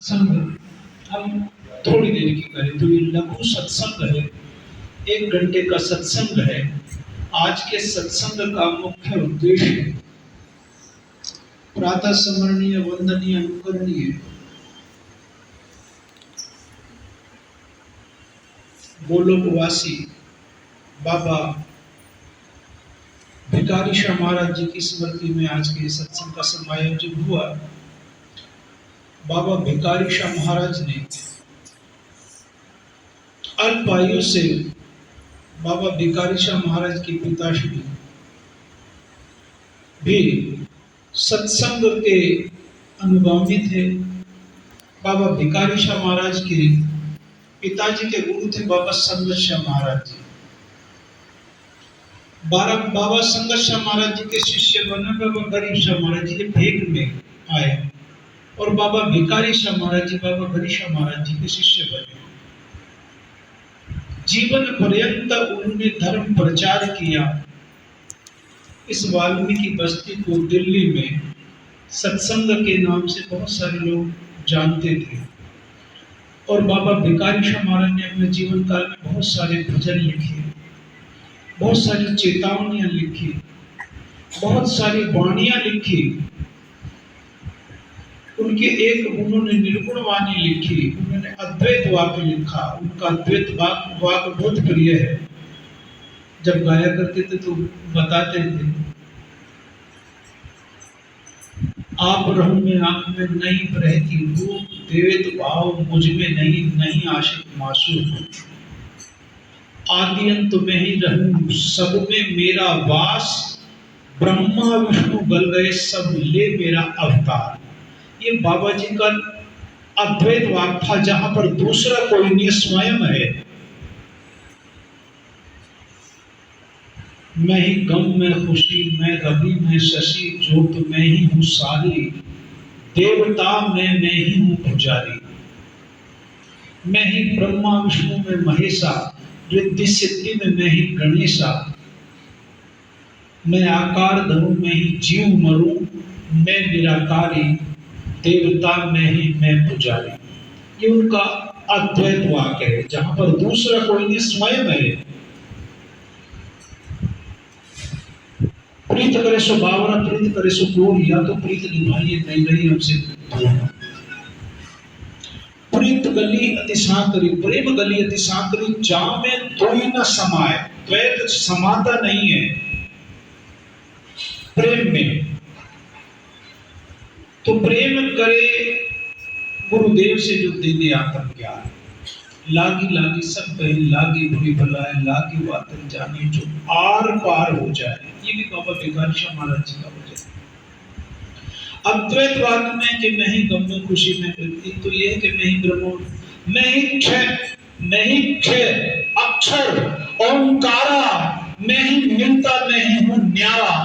संग हम थोड़ी देर की करें तो ये लघु सत्संग है, 1 घंटे का सत्संग है। आज के सत्संग का मुख्य उद्देश्य प्रातः स्मरणीय, वंदनीय, अनुकरणीय गोलोकवासी बाबा भिकारी शाह महाराज जी की स्मृति में आज के सत्संग का समायोजन हुआ। बाबा भिकारी शाह महाराज ने अल्प आयु से बाबा भिकारी शाह महाराज के पिताश्री भी सत्संग के अनुगामी थे। बाबा भिकारी शाह महाराज के पिताजी के गुरु थे बाबा संगत शाह महाराज जी। बाबा संगत शाह महाराज जी के शिष्य बने बाबा गरीब शाह महाराज जी के भेंट में आए और बाबा भिकारी शाह महाराज जी बाबा गरीब शाह महाराज जी के शिष्य बने। जीवन पर्यंत उन्होंने धर्म प्रचार किया। इस वाल्मीकि बस्ती को दिल्ली में सत्संग के नाम से बहुत सारे लोग जानते थे और बाबा भिकारी शाह महाराज ने अपने जीवन काल में बहुत सारे भजन लिखे, बहुत सारी चेतावनियां लिखी, बहुत सारी वाणियां लिखी। उनके एक उन्होंने निर्गुण वाणी लिखी, उन्होंने अद्वैत वाक्य लिखा। उनका अद्वैत वाक्य बहुत प्रिय है। जब गाया करते थे तो बताते थे, आप रहूं में आंख में नहीं रहती रूप, देवेत भाव मुझ में नहीं आशिक मासूम। आदि अंत में ही रहूं सब में मेरा वास, ब्रह्मा विष्णु गल गए सब ले मेरा अवतार। ये बाबा जी का अद्वैत वाक्य था, जहां पर दूसरा कोई नहीं, स्वयं है। मैं ही गम में खुशी, मैं रवि में शशि, ज्योत मैं ही हूँ सारी, देवता में मैं ही हूँ पुजारी। मैं ही ब्रह्मा विष्णु में महेशा, रिद्धि सिद्धि में मैं ही गणेशा। मैं आकार धरूं मैं ही जीव मरूं, मैं निराकारी, देवता में ही मैं पुजारी। ये उनका अद्वैत वाक्य है, जहां पर दूसरा कोई नहीं, स्वयं है। प्रीत करे सो बावरा, प्रीत करे सो कोर, या तो प्रीत निभाइए नहीं रही हमसे दूर। प्रीत गली अति सांतरी, प्रेम गली अति सांतरी, जहां में कोई न समाए। द्वैत समाता नहीं है प्रेम में। तो प्रेम करे गुरुदेव से जो दे दे आत्म ज्ञान। लागी लागी सब कहीं लागी बुरी भलाए, लागी वातन जाने जो आर पार हो जाए। ये भी बाबा भिकारी शाह महाराज जी का वचन। अद्वैत वाक्य में कि मैं ही गम में खुशी में, एक तो ये है कि मैं ही ब्रह्म, मैं ही क्षय अक्षर ओंकारा, मैं ही मिलता मैं ही हूँ न्यारा।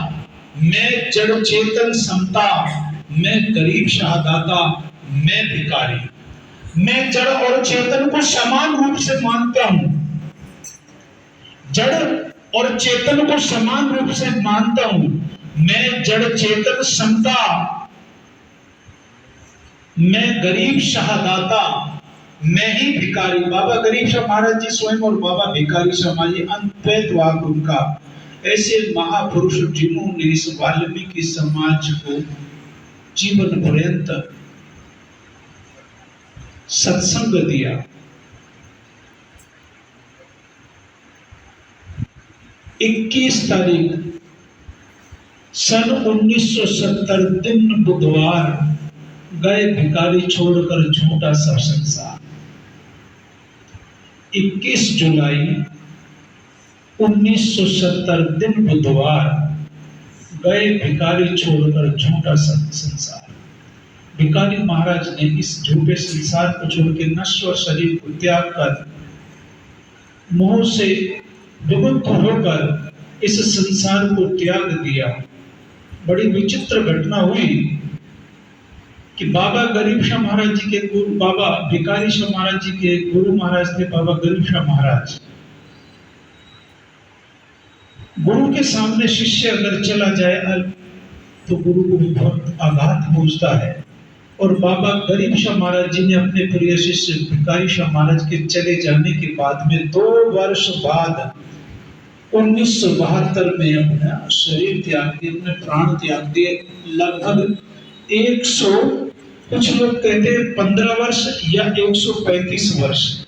मैं जड़ चेतन समता, मैं गरीब शाहदाता, मैं भिकारी। मैं जड़ और चेतन को समान रूप से मानता हूं, जड़ और चेतन को समान रूप से मानता हूं। मैं जड़ चेतन समता, मैं गरीब शाहदाता, मैं ही भिकारी। बाबा गरीब शाह महाराज जी स्वयं और बाबा भिकारी शाह महाराज जी, अद्वैत वाक्य उनका। ऐसे महापुरुष जिन्होंने इस वाल्मीकि समाज को जीवन पर्यंत सत्संग दिया। इक्कीस तारीख सन 1970 दिन बुधवार गए भिकारी छोड़कर झूठा सब संसार। 21 जुलाई 1970 दिन बुधवार गए भिकारी छोड़कर झूठा सब संसार। भिकारी महाराज ने इस झूठे संसार को छोड़ के नश्वर शरीर को त्याग कर, मोह से विमुक्त होकर इस संसार को त्याग दिया। बड़ी विचित्र घटना हुई कि बाबा गरीब शाह महाराज जी के गुरु, बाबा भिकारी शाह महाराज जी के गुरु महाराज थे बाबा गरीब शाह महाराज। गुरु के सामने शिष्य अगर चला जाए तो गुरु को भी बहुत आघात पहुंचता है। और बाबा गरीब शाह महाराज जी ने अपने प्रिय शिष्य भिखारी शाह महाराज के चले जाने के बाद में 2 वर्ष बाद 1972 में अपना शरीर त्याग दिए, अपने प्राण त्याग दिए। लगभग 100, कुछ लोग कहते हैं 15 वर्ष या 135 वर्ष,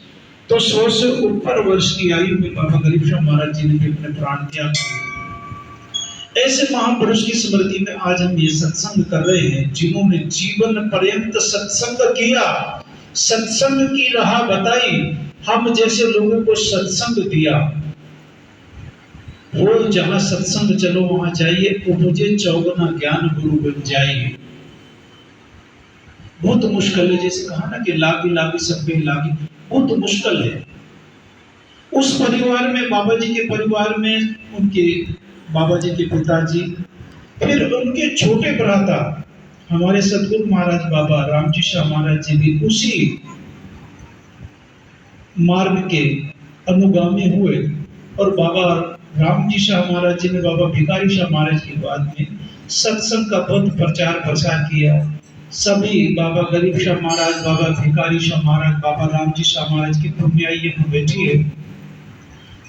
तो 100 से ऊपर वर्ष की आयु में बाबा गरीब शाह महाराज जी ने भी अपने प्राण त्याग दिए। ऐसे महापुरुष की स्मृति में आज हम ये सत्संग कर रहे हैं, जिन्होंने जीवन पर्यंत सत्संग किया, सत्संग की राह बताई, हम जैसे लोगों को सत्संग दिया। रोज जहां सत्संग चलो वहां जाइए, उपजे चौगुना ज्ञान गुरु बन जाइए। बहुत मुश्किल है, जैसे कहा ना कि लागी लागी सब पे लागी, बहुत मुश्किल है। उस परिवार में, बाबा जी के परिवार में, उनके बाबा जी के पिताजी, फिर उनके छोटे भ्राता हमारे सतगुरु महाराज बाबा रामजी शाह महाराज जी भी उसी मार्ग के अनुगामी हुए। और बाबा रामजी शाह महाराज जी ने बाबा भिखारी शाह महाराज के बाद में सत्संग का बहुत प्रचार प्रसार किया। सभी बाबा गरीब शाह महाराज, बाबा भिखारी शाह महाराज, बाबा रामजी शाह महाराज की पुण्याई यहाँ बैठी है,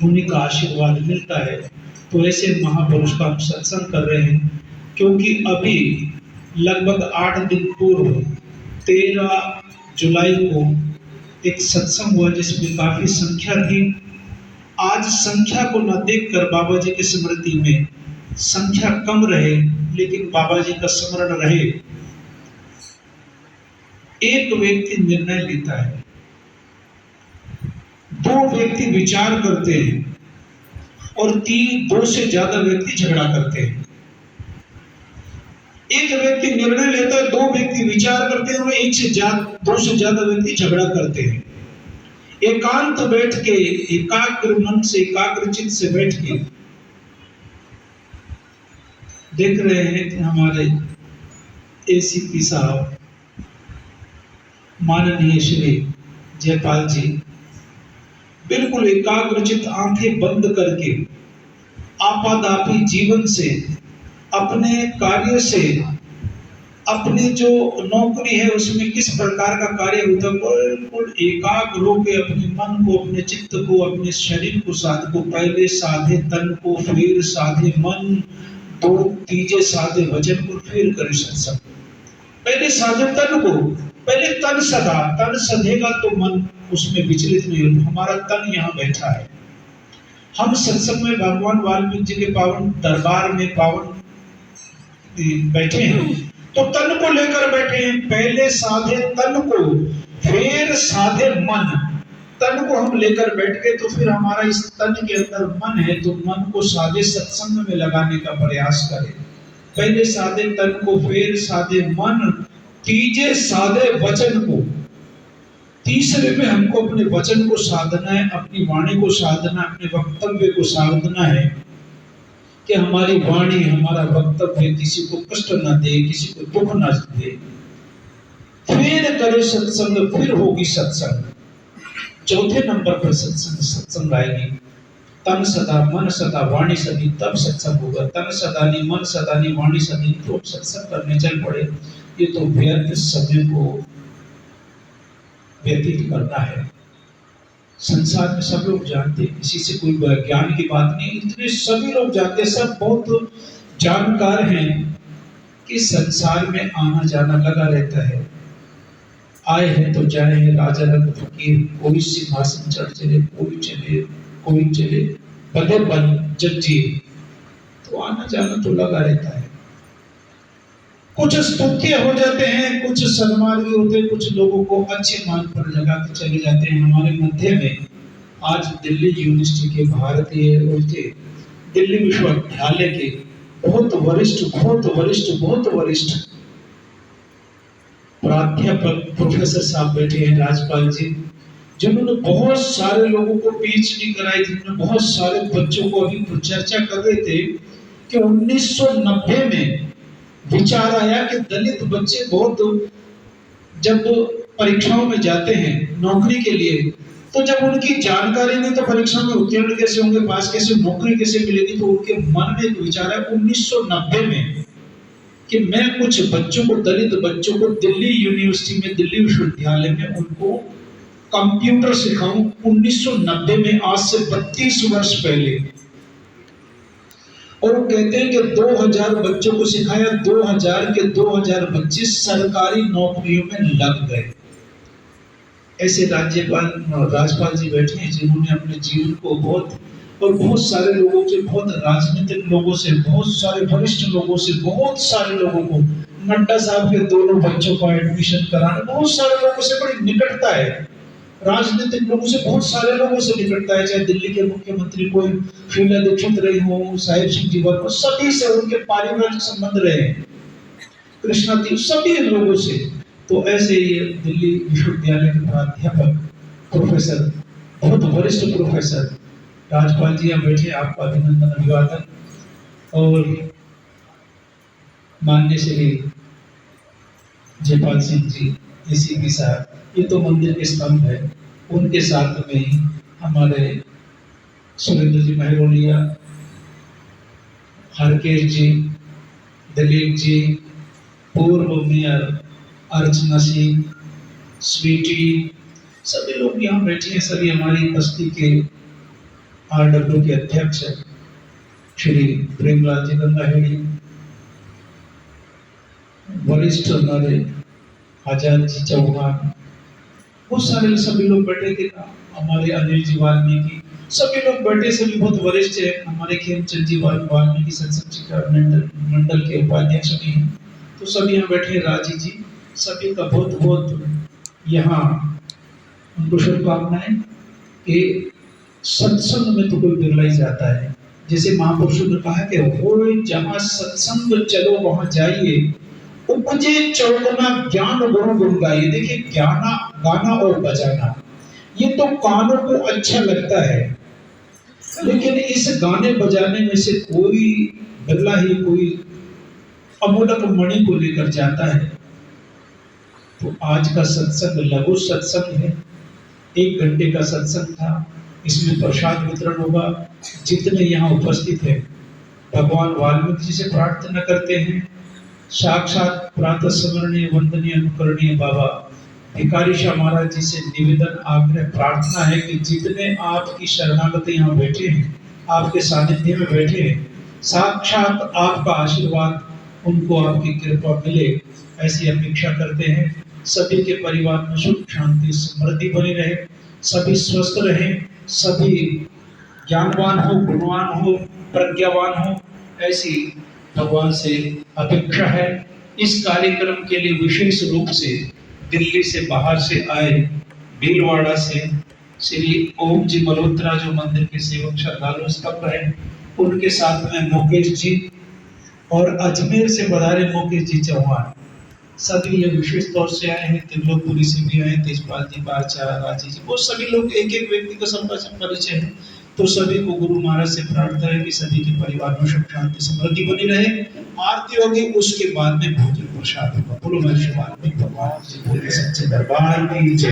उन्हीं का आशीर्वाद मिलता है। तो ऐसे महापुरुष का हम सत्संग कर रहे हैं, क्योंकि अभी लगभग 8 दिन पूर्व 13 जुलाई को एक सत्संग हुआ जिसमें काफी संख्या थी। आज संख्या को न देखकर बाबा जी की स्मृति में संख्या कम रहे, लेकिन बाबा जी का स्मरण रहे। एक व्यक्ति निर्णय लेता है, 2 व्यक्ति विचार करते हैं और 2 से ज्यादा व्यक्ति झगड़ा करते हैं। एक व्यक्ति निर्णय लेता है, 2 व्यक्ति विचार करते हैं और 2 से ज्यादा व्यक्ति झगड़ा करते हैं। एकांत बैठ के, एकाग्र मन से, एकाग्र चित्त से बैठ के देख रहे हैं कि हमारे एसीपी साहब माननीय श्री जयपाल जी बिल्कुल एकाग्रचित आंखें बंद करके आपादापी जीवन से, अपने कार्य से, अपनी जो नौकरी है उसमें किस प्रकार का कार्य होता है, बिल्कुल एकाग्र होकर अपने मन को, अपने चित्त को, अपने शरीर को साध को, पहले साधे तन को, फिर साधे मन, 2 तीजे साधे वचन को, फिर करे सत्संग। पहले साधे तन को, पहले तन सदा, तन सधेगा तो मन उसमें विचलित नहीं होगा। हमारा तन यहाँ बैठा है, हम सत्संग में भगवान वाल्मीकि जी के पावन दरबार में पावन बैठे हैं, तो तन को लेकर बैठे हैं। पहले साधे तन को, फिर साधे मन। तन को हम लेकर बैठ गए तो फिर हमारा इस तन के अंदर मन है, तो मन को साधे सत्संग में लगाने का प्रयास करें। पहले साधे तन को, फिर साधे मन, तीजे साधे वचन को। तीसरे में हमको अपने वचन को साधना है, अपनी वाणी को साधना, अपने वक्तव्य को साधना है कि हमारी वाणी, हमारा वक्तव्य किसी को कष्ट न दे, किसी को दुख न दे। फिर करे सत्संग, फिर होगी सत्संग। चौथे नंबर पर सत्संग आएगी। तन सदा, मन सदा, वाणी सदी, तब सत्संग होगा। तन सदा नहीं, मन सदा नहीं, वाणी सदी, तो सत्संग करने चल पड़े। ये तो व्यर्थ समय को व्यतीत करना है। संसार में सब लोग जानते हैं, किसी से कोई ज्ञान की बात नहीं, इतने सभी लोग जानते हैं, सब बहुत जानकार हैं कि संसार में आना जाना लगा रहता है। आए हैं तो जाए हैं, राजा रंग फकीर, कोई सिंहासन चढ़ चले, कोई चले, कोई चले बदे बन जंजीर, तो आना जाना तो लगा रहता है। कुछ स्तुत्य हो जाते हैं, कुछ सन्मार्गी होते हैं, कुछ लोगों को अच्छे मान पर लगा के चले जाते हैं। हमारे मध्य में आज दिल्ली यूनिवर्सिटी के भारतीय उनके दिल्ली विश्वविद्यालय के बहुत वरिष्ठ प्राध्यापक प्रोफेसर साहब बैठे हैं, राजपाल जी, जिन्होंने बहुत सारे लोगों को पीएचडी कराई, जिन्होंने बहुत सारे बच्चों को, अभी चर्चा कर रहे थे कि 1990 में विचार आया कि दलित बच्चे बहुत, जब परीक्षाओं में जाते हैं नौकरी के लिए, तो जब उनकी जानकारी नहीं तो परीक्षा में उत्तीर्ण कैसे होंगे, पास कैसे, नौकरी कैसे मिलेगी। तो उनके मन में एक विचार है 1990 में कि मैं कुछ बच्चों को, दलित बच्चों को दिल्ली यूनिवर्सिटी में, दिल्ली विश्वविद्यालय में उनको कंप्यूटर सिखाऊं 1990 में, आज से 32 वर्ष पहले। और वो कहते हैं कि 2000 बच्चों को सिखाया, 2000 के 2000 बच्चे सरकारी नौकरियों में लग गए। ऐसे राजपाल जी बैठे हैं जिन्होंने अपने जीवन को बहुत सारे लोगों से, बहुत राजनीतिक लोगों से, बहुत सारे वरिष्ठ लोगों से, बहुत सारे लोगों को, नड्डा साहब के दोनों बच्चों का एडमिशन कराना, बहुत सारे लोगों से बड़ी निकटता है, राजनीतिक लोगों से, बहुत सारे लोगों से निकटता है। चाहे दिल्ली के मुख्यमंत्री कोई शीला दीक्षित रही हो, साहिब सिंह जी वर्मा, सभी से उनके पारिवारिक संबंध रहे, कृष्णा जी, सभी लोगों से। तो ऐसे ही दिल्ली विश्वविद्यालय के प्राध्यापक, प्रोफेसर, बहुत वरिष्ठ प्रोफेसर राजपाल जी यहाँ बैठे, आपका अभिनंदन, अभिवादन। और माननीय श्री जयपाल सिंह जी, एसीपी साहब, ये तो मंदिर के स्तंभ है, उनके साथ में ही हमारे सुरेंद्र जी महरोलिया, हरकेश जी, दिलीप जी, पूर्व मेयर अर्चना सिंह, स्वीटी, सभी लोग यहाँ बैठे हैं। सभी हमारी बस्ती के आरडब्ल्यू के अध्यक्ष श्री प्रेमलाल जी गंगाहेड़ी, वरिष्ठ हमारे आजाद जी चौहान, बहुत सारे सभी लोग बैठे थे, हमारे अनिल जी वाल्मीकि, सभी लोग बैठे, सभी बहुत वरिष्ठ है। हमारे खेमचंद जी वाल्मीकि संसद शिक्षा मंडल के उपाध्यक्ष भी हैं। तो सभी यहाँ बैठे, राजी जी, सभी का बहुत बहुत यहाँ उनको शुभकामनाएं। कि सत्संग में तो कोई बिरला ही जाता है, जैसे महापुरुषों ने कहा कि हो जहाँ सत्संग चलो वहां जाइए, उपजे चौगुना ज्ञान गुण गुण गाइए। देखिए, गाना और बजाना ये तो कानों को अच्छा लगता है, लेकिन इस गाने बजाने में से कोई बिरला ही कोई अमूलक मणि को लेकर जाता है। तो आज का सत्संग लघु सत्संग है, 1 घंटे का सत्संग था। इसमें प्रसाद वितरण होगा। जितने यहाँ उपस्थित हैं भगवान वाल्मीकि जी से प्रार्थना करते हैं, साक्षात प्रातः स्मरणीय वंदनीय अनुकरणीय बाबा भिखारी शाह महाराज जी से निवेदन, आग्रह, प्रार्थना है कि जितने आपकी शरणागति यहाँ बैठे हैं, आपके सानिध्य में बैठे हैं, साक्षात आपका आशीर्वाद उनको, आपकी कृपा मिले, ऐसी अपेक्षा करते हैं। सभी के परिवार में सुख शांति समृद्धि बनी रहे, सभी स्वस्थ रहें, सभी ज्ञानवान हो, गुणवान हो, प्रज्ञावान हो, ऐसी भगवान से अपेक्षा है। इस कार्यक्रम के लिए विशेष रूप से दिल्ली से बाहर से आए, भीलवाड़ा से श्री ओम जी मल्होत्रा, जो मंदिर के सेवक श्रद्धालु स्तंभ हैं, उनके साथ में मुकेश जी, और अजमेर से पधारे मुकेश जी चौहान, सभी ये विशेष तौर से आए हैं। त्रिलोकपुरी से भी आए, तेजपाल जी, बारचा, राजी जी, वो सभी लोग एक एक व्यक्ति का सबका परिचय है। तो सभी को गुरु महाराज से प्रार्थना है कि सभी के परिवार में सुख शांति समृद्धि बनी रहे। आरती होगी, उसके बाद में भोजन प्रसाद होगा। बोलो मैं शिवाल्मीकि भगवान जी बोले सच्चे दरबार की जय।